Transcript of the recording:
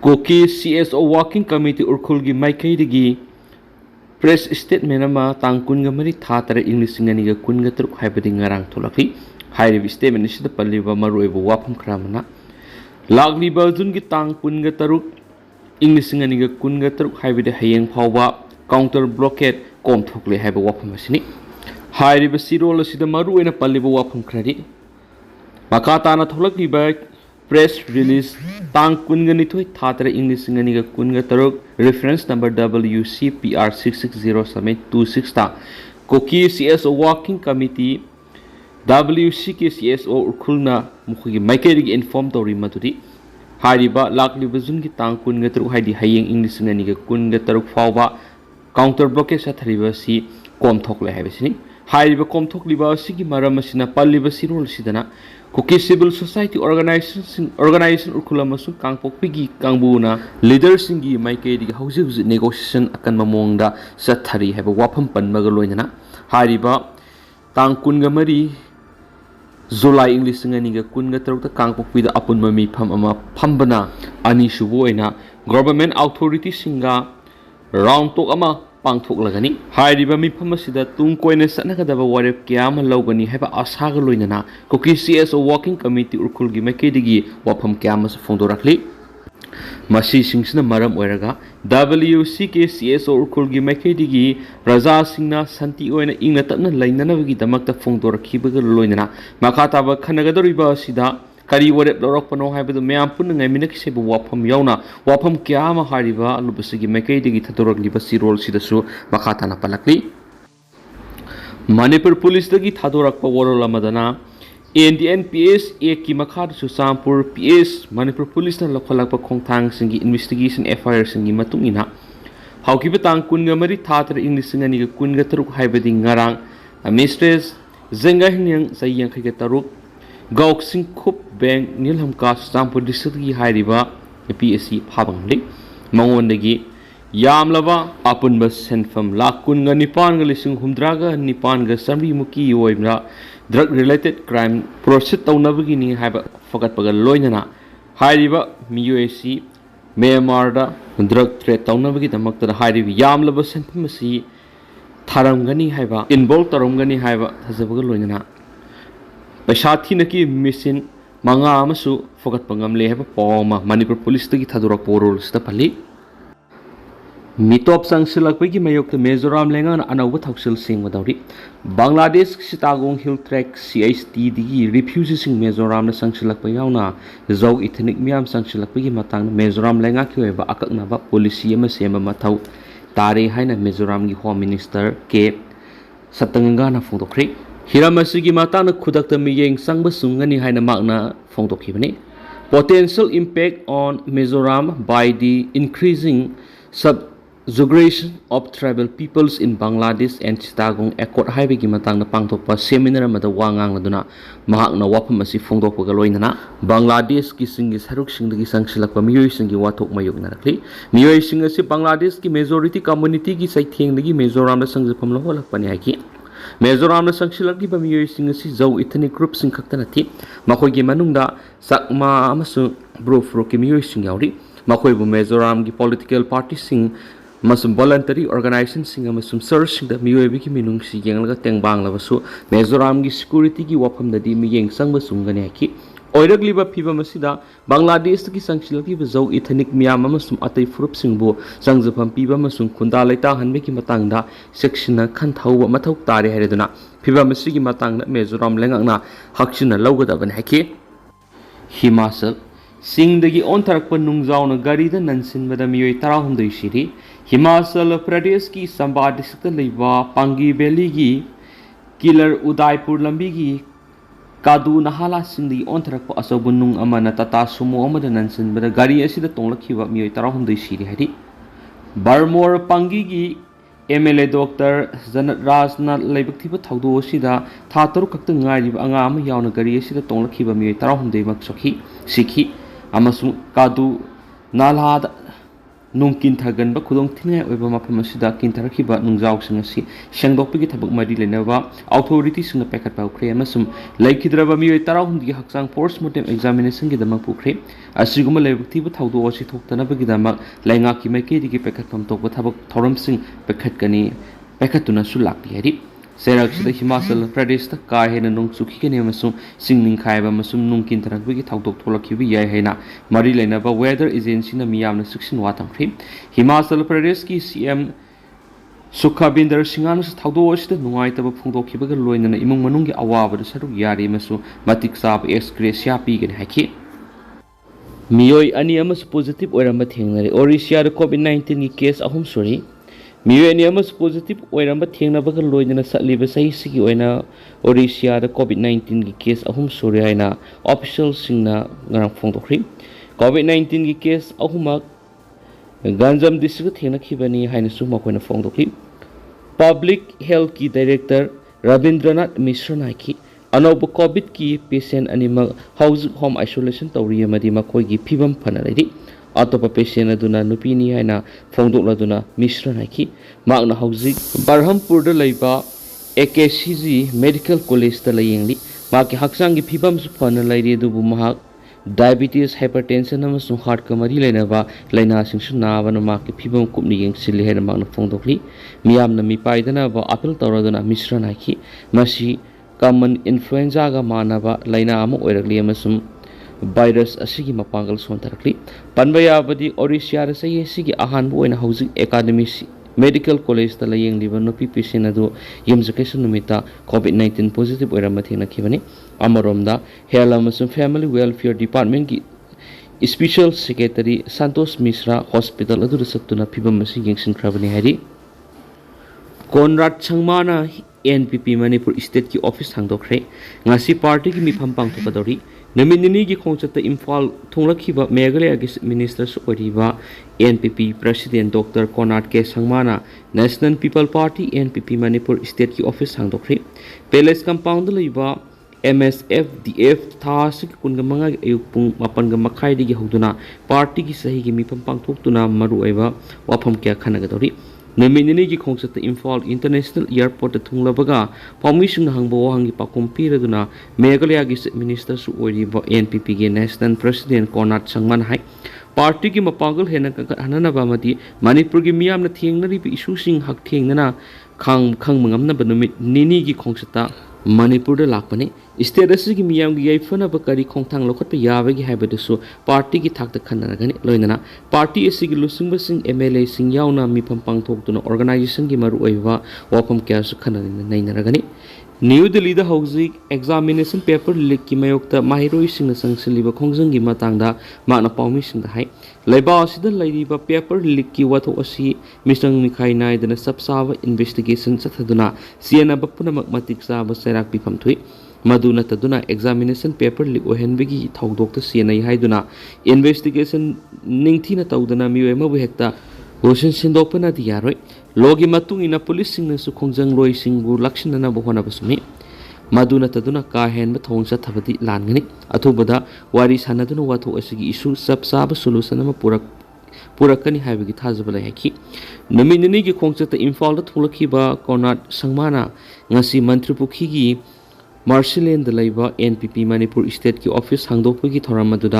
Kuki CSO Working Committee Urkulgi Maikaidigi Press Statement ama tang kunga mari thatara English nganiga kunga truk haibadi ngarang tholaki hairibi statement isida palliba maruiba wapam kramana lagliba jungi tang kunga taruk English nganiga kunga truk haibadi hayeng phawba counter blockade kom thokle haiba wapam asini hairiba sirol asida maruina palliba wapam kradi makatana tholakliba press release tang kunga nithoi thatara English nganiga kunga taruk reference number WCPR 660-26 ta Kuki CSO Working Committee WCK CSO urkulna mukhugi maikeri inform tori matudi hariba lakliba jungi tang kunga taruk haidi hayeng English nganiga kunga taruk fawba counter blockade sathariba si kom thokle haibasini hariba kom thokliba sigi maram asina palliba sirol sidana Kuki Civil Society Organization urkula masung kangpokpigi kangbuna leaders singi maikedi Haojik2 negotiation akan mamongda sathari haba wapam panmaga loinana hariba tang kunga mari July English nganiga kunga tarukta kangpokpida apun mami pham ama phambana ani subu oina government authority singa round talk ama pangthok lagani hairiba mifam asida tung koina satnagadaba warep kyama lawgani haiba asaga loinana Kuki CSO Working Committee urkulgi makedigi wafam kyama phongdorakli masi singsina maram oiraga WCK CSO urkulgi makedigi raja singna santi oina ingna tapna lainanabagi damakta phongdorakhibaga loinana makataba khanagadoriba asida kari warep lorokpano haibadu meyam punna ngaiminaki sebu wafam yauna wafam kyama hariba lubasigi maikaidigi thatorokliba sirol sidasu makatana palakli Manipur police dagi thatorakpa warol amadana NDNPS ki makhada su Sampur PS Manipur police na lokhalakpa khongthang singi investigation FIR singi matungina haukiba tang kunga mari thatar English ngani kunga taruk haibadi ngarang mistress zenga hinyang sayang khiga taruk Gauksing Kup Bank Nilhamka Sampur District ki hairiba PSC phabangli mangondagi yamlaba apunba senfam lakun ga nipan ga lising humdraga nipan ga samri muki oimra drug related crime proceed tawnabagi ni haiba fakat pagal loinana hairiba MUAC Myanmar da drug trade tawnabagi damakta hairiba yamlaba senfam asi tharamgani haiba involve taramgani haiba thajabaga loinana Paisati naki mission manga amasu fokat pangamle haba poma Manipur police tagi thadurak porol sta pali mitop sangsilakpagi mayok Mizoram lengan anawa thaksil sing wadawri Bangladesh Sitagong Hill Track CHT digi refugees sing Mizoram na sangsilakpa yauna zau ethnic miam sangsilakpagi matang Mizoram lenga kyoeba akaknaba policy ama sema mathau tare haina Mizoram gi home minister ke satanganga na phongdokri Hiramasugi matana khudakta miyeng sangba sungani haina makna phongdokhibani potential impact on Mizoram by the increasing subjugation of tribal peoples in Bangladesh and Chittagong Accord haibagi matangna pangthokpa seminar amada wangang laduna mahakna wafam asi phongdokpaga loinana Bangladesh ki singi saruk singdagi sangsilakpa miyoi singi wathok mayok narakli miyoi sing asi Bangladesh ki majority community ki saithengdagi Mizoram da sangjapam loholakpani haiki Mizoram na sangsilakli ba miyoi sing asi zau ethnic group sing khakta nathi makhoi gi manungda sakma amasu brofro ki miyoi sing yauri makhoi bu Mizoram gi political party sing masum voluntary organization sing amasum search da miyoi bi ki minung si yenglaga tengbang labasu Mizoram gi security gi wafam da di miyeng sangba sungani haki oiragliba phiba masida Bangladesh ki sangsilakli ba zau ethnic miyam amasum atai furup singbu sangjapam piba masung khunda laita hanbe ki matangda section na khan thauba mathau tare hareduna phiba masigi matangna Mizoram lengakna hakchina lawgadaban haki Himachal singdagi ontharakpa nungjauna gari da nansinbada miyoi 16 siri Himachal Pradesh ki Samba district leiba Pangi Valley gi Killer Udaipur lambi gi Kadu nahala singdi ontharakpa asobunung amana tata sumo amada nansinbada gari asida tonglakhiba miyoi 16 siri hari Barmor Pangi gi MLA Dr. Janat Rajnath Laibaktiba Thaudo asida Thataru kakta ngariba anga ama yauna gari asida tonglakhiba miyoi 16 mak sokhi sikhi amasung Kadu nalhada Kadu nahala singdi ontharakpa asobunung amana tata sumo amada nansinbada gari asida tonglakhiba miyoi 16 siri hari Barmor Pangi gi MLA Dr. Janat Rajnath Laibaktiba Thaudo asida Thataru kakta ngariba anga ama yauna gari asida tonglakhiba miyoi 16 siki amasung Kadu nung kintaganba khudong thingai oiba mafam asida kintarakhiba nungjaw sing asi sengdokpigi thabak mari lenaba authority singna pekat paukre amasum laikhidraba mioi tarahum gi haksang postmortem examination gi damak pukre asiguma lebukti bu thawdo asi thoktanaba gi damak lainga ki maike digi pekat pam tokba thabak thoram sing pekat kani pekatuna su lakpi hari Serak sida Himachal Pradesh ta ka hena nung sukhi ke ne masung singning khaiba masum nung kin tarak bi thawdok tholakhi bi yai haina mari laina ba weather agency na miyam na suksin wa tam khri Himachal Pradesh ki CM Sukhabinder Singan thawdo sida nungai ta ba phungdok khiba ga loina na imung manung gi awaba da saruk yari masu matik sab excretia pi gen haki Miyoi ani amas positive oiramba thengnare Orissa da COVID-19 gi case ahum suri Miyoi amas positive oiramba thengnaba ga loina satliba sahi sigi oina Orissa da COVID-19 gi case ahum suri haina official singna ngarang phongdokri COVID-19 gi case ahumak Ganjam district thengna khibani haina su makoina phongdokri Public Health ki Director Rabindranath Mishra naiki Anoba COVID ki patient anima Haojik home isolation tawri amadi makoi gi phibam phana ledi Atopa patient aduna nupi ni haina phongdok laduna Mishra naiki magna Haojik Barhampur da laiba AKCG Medical College ta layengli maki haksang gi phibam su phana lairi dubu mahak diabetes hypertension amasung heart kamari lainaba laina singsu nabana maki phibam kupni yengsil hena magna phongdokli miyamna mi paidana ba appeal tawraduna Mishra naiki masi common influenza ga manaba laina ama oiragli amasum virus asigi mapangal sontarakli panbaya badi Orissa ra sai asigi ahan bu oina Haojik academy medical college ta layeng liba no PPC na do yemjukation numita COVID-19 positive oirama thena khibani amaromda health amasum family welfare department ki special secretary Santosh Mishra hospital adu sattuna phibam asi yengsin khrabani hari Konrad Changmana NPP Manipur State ki office hangdokre ngasi party ki mifam pangthokadori naminini gi khongchata Imphal thonglakhiba Meghalaya gi minister su oriba NPP president Dr Konrad K Changmana National People Party NPP Manipur State ki office hangdokre Palace compound leiba MSFDF thasik kunga manga ayuk pung mapan ga makhai digi hoduna party ki sahi gi mifam pangthoktuna maru aiba wafam kya khanagadori Naminini gi khongchata Imphal International Airport thunglabaga permission hangbo hangi pakum piraduna Meghalaya gi minister su oriba NPP gi national president Konrad Changman hai party gi mapangal hena hanana ba mati Manipur gi miyam na thengnari bi issue sing hak thengnana khang mangamna banumit nini gi khongchata Manipur da lakpane state asigi miyam gi yaifana ba kari khongthang lokhat pa yawa gi haibadasu party gi thak ta khanna gani loinana party asigi lusingba sing MLA sing yauna mi pampang thoktuna organization gi maru oiwa wapam kya su khanna naina gani New Delhi da Haojik examination paper leak ki mayokta mahiroi sing sangsiliba khongjang gi matangda mana pawmi sing da hai laiba asida lairiba paper leak ki watho asi misang mikhai nai dana sabsaba investigation chathaduna siana bapuna matik sa ba serak bifam thui maduna taduna examination paper leak ohenbegi thawdok ta siana haiduna investigation ningthina tawdana miwe ma hekta Ocean Sindopana di yaroi logi matung ina police sing na su khongjang loi sing bu lakshina na bohona basumi maduna taduna ka hen ba thong sa thabati langani athubada wari sanaduna watho asigi issue sabsaba solution ma purakani haibagi thajabala haki naminini gi khongchata Imphal da thulakhi ba Konrad Sangmana ngasi mantri pukhi gi Marshland laiba NPP Manipur State ki office hangdokpagi thoram maduda